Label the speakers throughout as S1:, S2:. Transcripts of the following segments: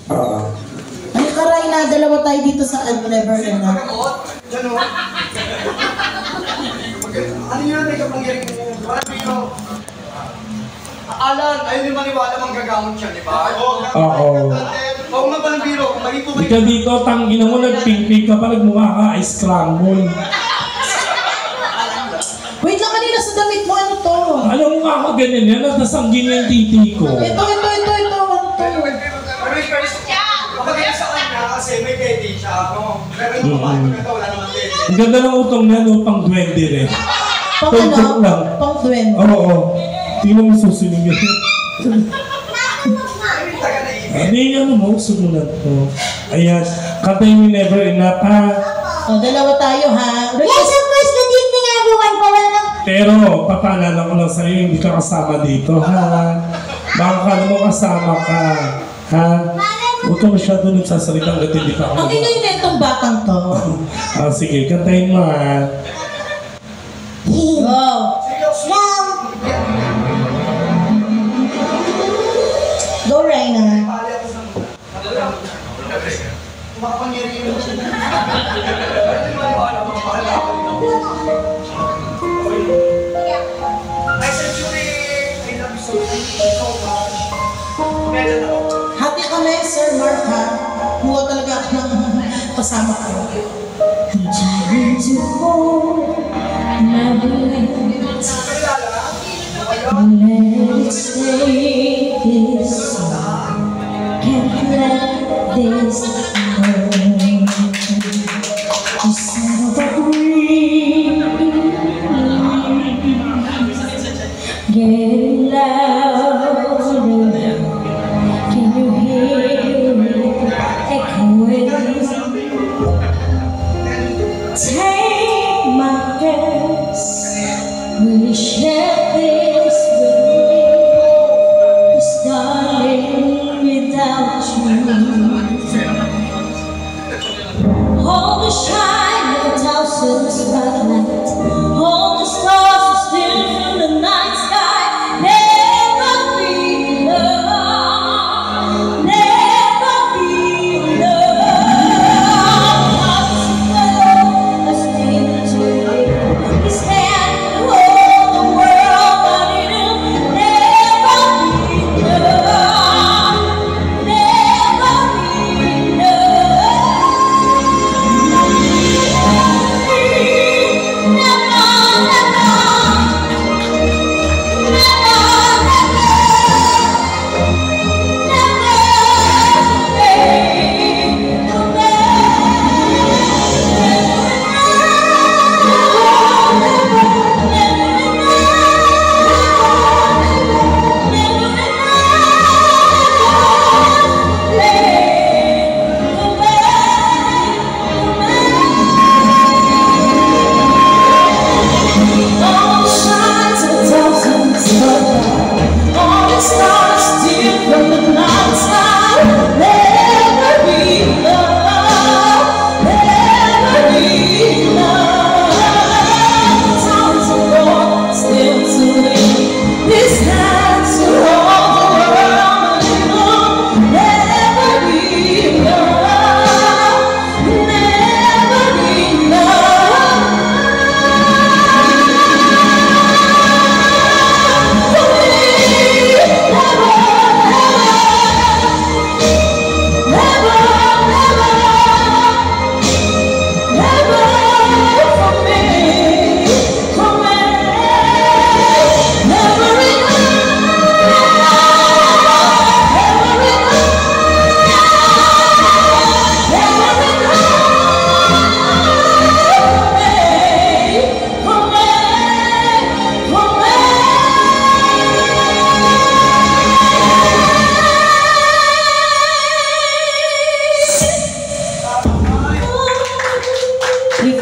S1: Ano ka, Reyna? Dalawa tayo dito sa Never End na.
S2: Ano yun? May kapangyarihan mo. Parang biro. Alan, ayun yung maniwala mang gagamot siya, di ba?
S3: Oo.
S2: Oo nga palang biro. Mali po
S3: Di ka dito, tangina mo, nag-pink ka pa, nagmukha ka, scramble.
S1: Wait lang, kanina sa damit mo, ano to?
S3: Alam mo nga ako ganyan yan, natasangin yung titi ko.
S1: Ito, ano to?
S2: Kapag yan sa kanya, kasi may pwede siya, no? Pero yung babae, maganda, wala naman pwede.
S3: Ang ganda ng utong niya, utang 20 rin.
S1: Pang ano? Pang 20.
S3: Oo. Tingnan mo susunin yun. Hindi yan mo, sumunod ko. Ayan, kantayin yung Never Enough, ha?
S1: O, dalawa tayo, ha?
S4: Yes, of course, good evening everyone.
S3: Pero, papaalala ko lang sa'yo, hindi ka kasama dito, ha? Baka kala mo kasama ka, ha? Huwag ka masyado nagsasalitang gatin, hindi ka ako.
S1: Ang ina yun itong batang to.
S3: Sige, kantayin mo, ha?
S1: Wow. Go, Reyna.
S2: Makapangyarihan mo siya. I said, Julie, I love you so much. Medyo na ako.
S1: Happy kami, Sir Mark, ha? Mukha talaga ako ng kasama ko.
S4: I'm trying to hold my breath. Let it stay this way. Can't let this go. You said agree. Getting louder. Can you hear it echoing? Take my guess. Will you share this with me? 'Cause darling, without you, hold the shine of a thousand spotlight, hold the stars that steal from the night sky. Never be love, never be love. Let's stay together. His hand will hold the world, but it'll never be love, never be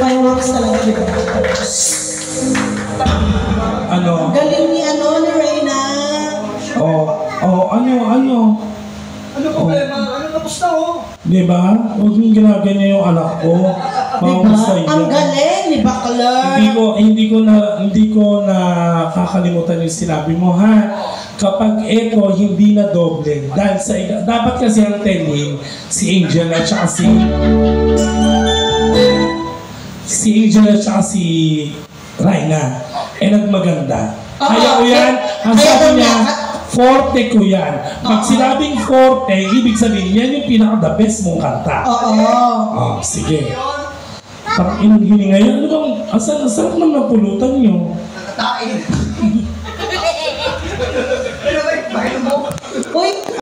S1: Fireworks talaga, di ba?
S3: Ano?
S1: Galing ni Reyna.
S3: Ano?
S2: Ano problema? Ano tapos na, oh?
S3: Diba? Huwag mong ginaganyan yung anak ko. Mahusay
S1: Ang
S3: yan.
S1: galing ni Bakler.
S3: Hindi ko na kakalimutan yung sinabi mo, ha? Kapag ito hindi na doble, dahil sa dapat kasi ang telling si Angel at saka si Raina nagmaganda. Kaya ko yan, ang sabi niya, forte ko yan. Pag sinabing forte, ibig sabihin yan yung pinaka-the best mong kanta.
S1: Oo.
S3: Sige. Pag inong hininga yan, ano bang, asal ng napulutan nyo?
S2: Nakatain.